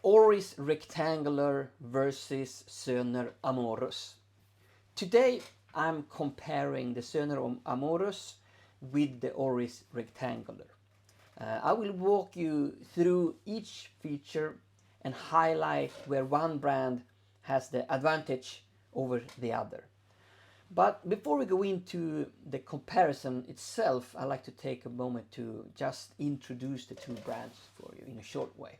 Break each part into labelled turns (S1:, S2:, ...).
S1: Oris Rectangular versus Söner Amoros. Today I'm comparing the Söner Amorous with the Oris Rectangular. I will walk you through each feature and highlight where one brand has the advantage over the other. But before we go into the comparison itself, I'd like to take a moment to just introduce the two brands for you in a short way.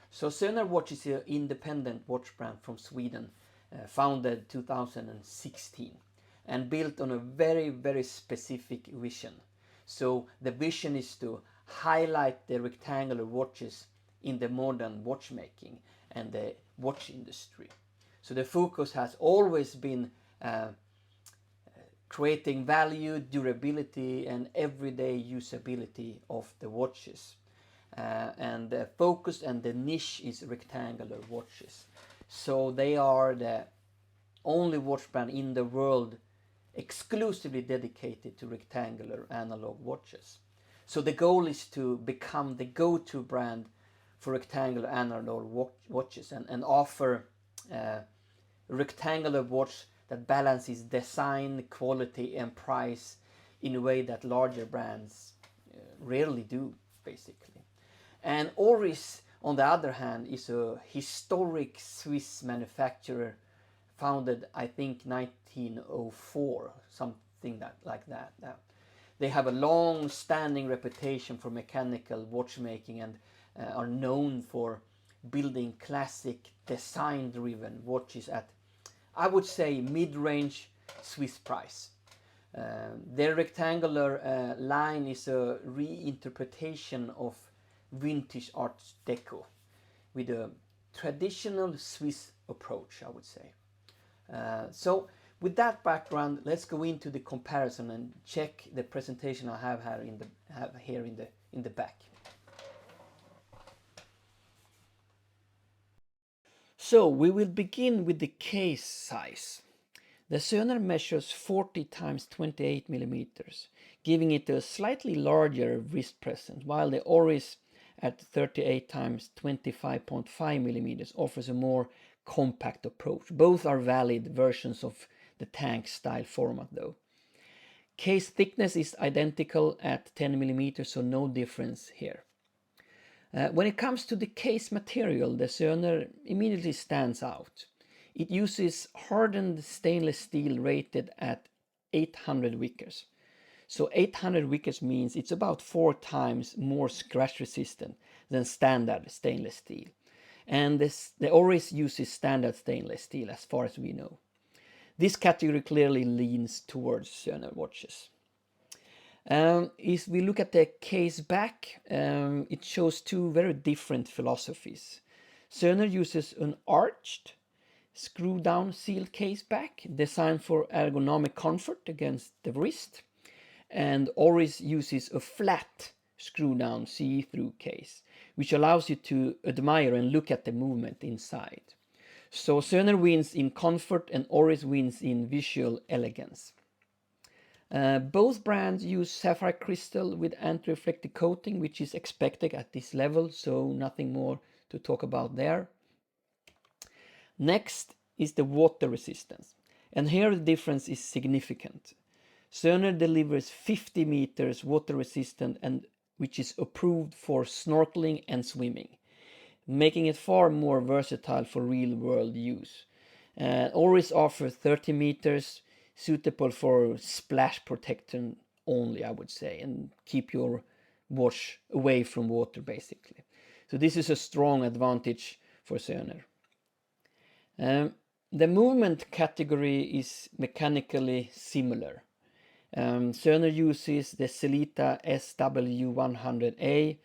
S1: So Söner Watch is an independent watch brand from Sweden, founded 2016 and built on a very specific vision. So the vision is to highlight the rectangular watches in the modern watchmaking and the watch industry. So the focus has always been creating value, durability and everyday usability of the watches. And the focus and the niche is rectangular watches. So they are the only watch brand in the world exclusively dedicated to rectangular analog watches. So the goal is to become the go-to brand for rectangular analog watches and offer a rectangular watch that balances design, quality and price in a way that larger brands rarely do, basically. And Oris, on the other hand, is a historic Swiss manufacturer founded, I think, 1904, something like that. They have a long-standing reputation for mechanical watchmaking and are known for building classic design-driven watches at, I would say, mid-range Swiss price. Their rectangular line is a reinterpretation of vintage art deco with a traditional Swiss approach, I would say. So with that background, let's go into the comparison and check the presentation I have here in the back. So we will begin with the case size. The Söner measures 40 times 28 millimeters, giving it a slightly larger wrist presence, while the Oris at 38 times 25.5 millimeters offers a more compact approach. Both are valid versions of the tank style format though. Case thickness is identical at 10 millimeters, so no difference here. When it comes to the case material, the Söner immediately stands out. It uses hardened stainless steel rated at 800 Vickers. So 800 Vickers means it's about 4 times more scratch resistant than standard stainless steel. And the Oris uses standard stainless steel as far as we know. This category clearly leans towards Söner watches. If we look at the case back, it shows two very different philosophies. Söner uses an arched screw-down sealed case back designed for ergonomic comfort against the wrist, and Oris uses a flat screw-down see-through case, which allows you to admire and look at the movement inside. So Söner wins in comfort and Oris wins in visual elegance. Both brands use sapphire crystal with anti-reflective coating, which is expected at this level, so nothing more to talk about there. Next is the water resistance, and here the difference is significant. Söner delivers 50 meters water resistant, and which is approved for snorkeling and swimming, making it far more versatile for real-world use. Oris offers 30 meters, suitable for splash protection only, I would say, and keep your watch away from water, basically. So this is a strong advantage for Söner. The movement category is mechanically similar. Söner uses the Sellita SW100A,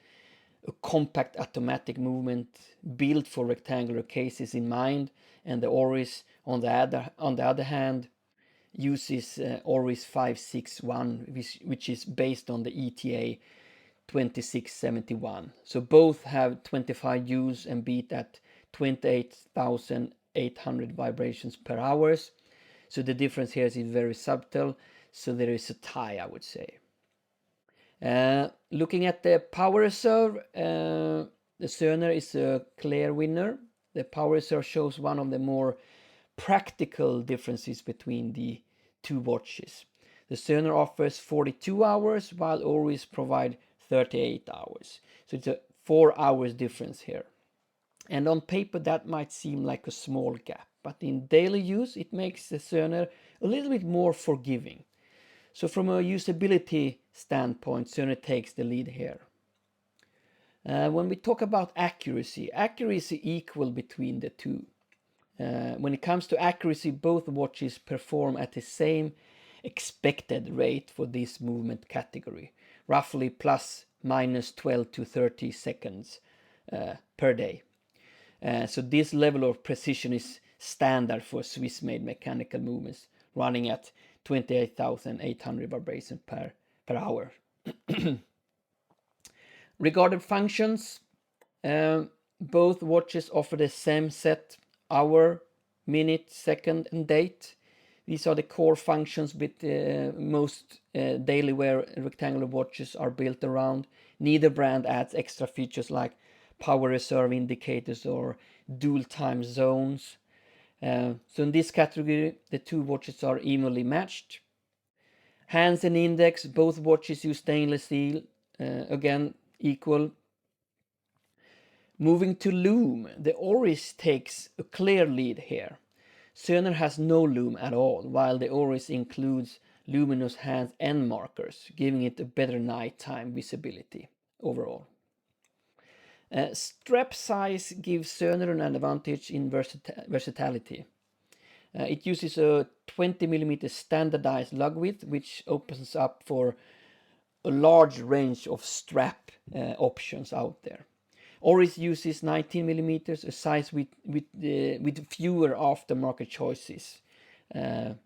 S1: a compact automatic movement built for rectangular cases in mind, and the Oris, on the other hand, uses Oris 561, which is based on the ETA 2671. So both have 25 joules and beat at 28,800 vibrations per hour. So the difference here is very subtle. So there is a tie, I would say. Looking at the power reserve, the The Söner is a clear winner. The power reserve shows one of the more practical differences between the two watches. The Söner offers 42 hours while Oris provide 38 hours. So it's a 4 hours difference here. And on paper that might seem like a small gap, but in daily use it makes the Söner a little bit more forgiving. So from a usability standpoint, Söner takes the lead here. When we talk about accuracy equal between the two. When it comes to accuracy, both watches perform at the same expected rate for this movement category, roughly plus minus 12 to 30 seconds per day. So this level of precision is standard for Swiss-made mechanical movements running at 28,800 vibrations per hour. Regarding functions, both watches offer the same set: hour, minute, second, and date. These are the core functions with most daily wear rectangular watches are built around. Neither brand adds extra features like power reserve indicators or dual time zones. So in this category, the two watches are evenly matched. Hands and index, both watches use stainless steel, again equal. Moving to loom, the Oris takes a clear lead here. Söner has no loom at all, while the Oris includes luminous hands and markers, giving it a better nighttime visibility overall. Strap size gives Söner an advantage in versatility. It uses a 20mm standardized lug width, which opens up for a large range of strap options out there. Oris uses 19mm, a size with fewer aftermarket choices. When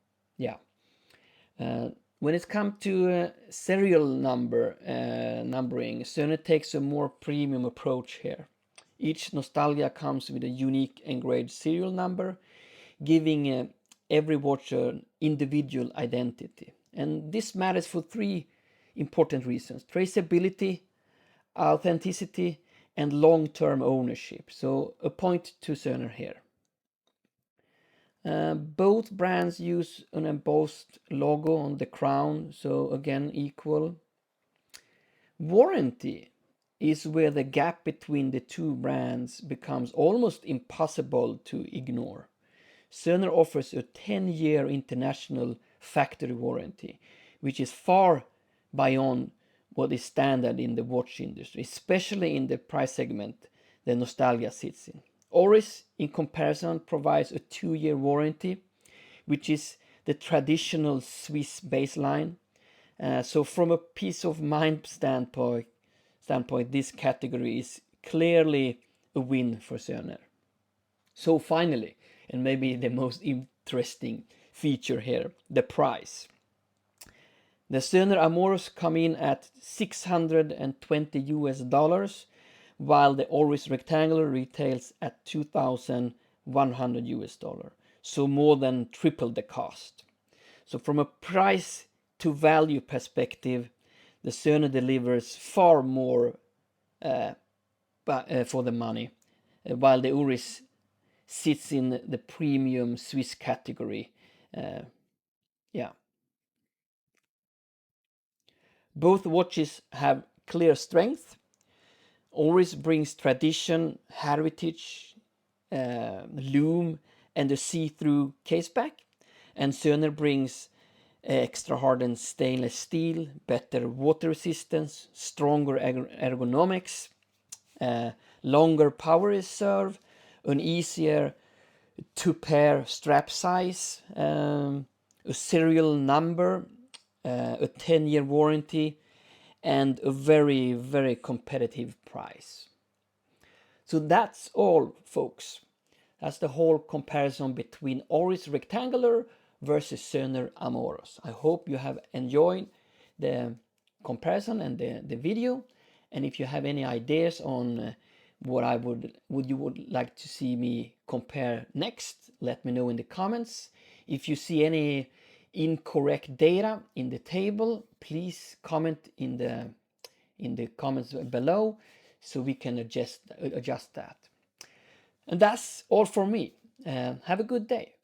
S1: it comes to serial numbering, Söner takes a more premium approach here. Each Nostalgia comes with a unique engraved serial number, giving every watch an individual identity. And this matters for three important reasons: traceability, authenticity, and long-term ownership. So a point to Söner here. Both brands use an embossed logo on the crown, so again equal. Warranty is where the gap between the two brands becomes almost impossible to ignore. Söner offers a 10-year international factory warranty, which is far beyond what is standard in the watch industry, especially in the price segment the Nostalgia sits in. Oris, in comparison, provides a 2-year warranty, which is the traditional Swiss baseline. So from a peace of mind standpoint, this category is clearly a win for Söner. So finally, and maybe the most interesting feature here, the price. The Söner Amoros come in at $620, while the Oris Rectangular retails at $2,100, so more than triple the cost. So from a price to value perspective, the Söner delivers far more for the money, while the Oris sits in the premium Swiss category. Both watches have clear strength. Oris brings tradition, heritage, loom, and a see-through caseback. And Söner brings extra hardened stainless steel, better water resistance, stronger ergonomics, longer power reserve, an easier two-pair strap size, a serial number, a 10-year warranty, and a very, very competitive price. So that's all, folks. That's the whole comparison between Oris Rectangular versus Söner Amoros. I hope you have enjoyed the comparison and the video. And if you have any ideas on what you would like to see me compare next, let me know in the comments. If you see any incorrect data in the table, please comment in the comments below, so we can adjust that. And that's all for me. Have a good day.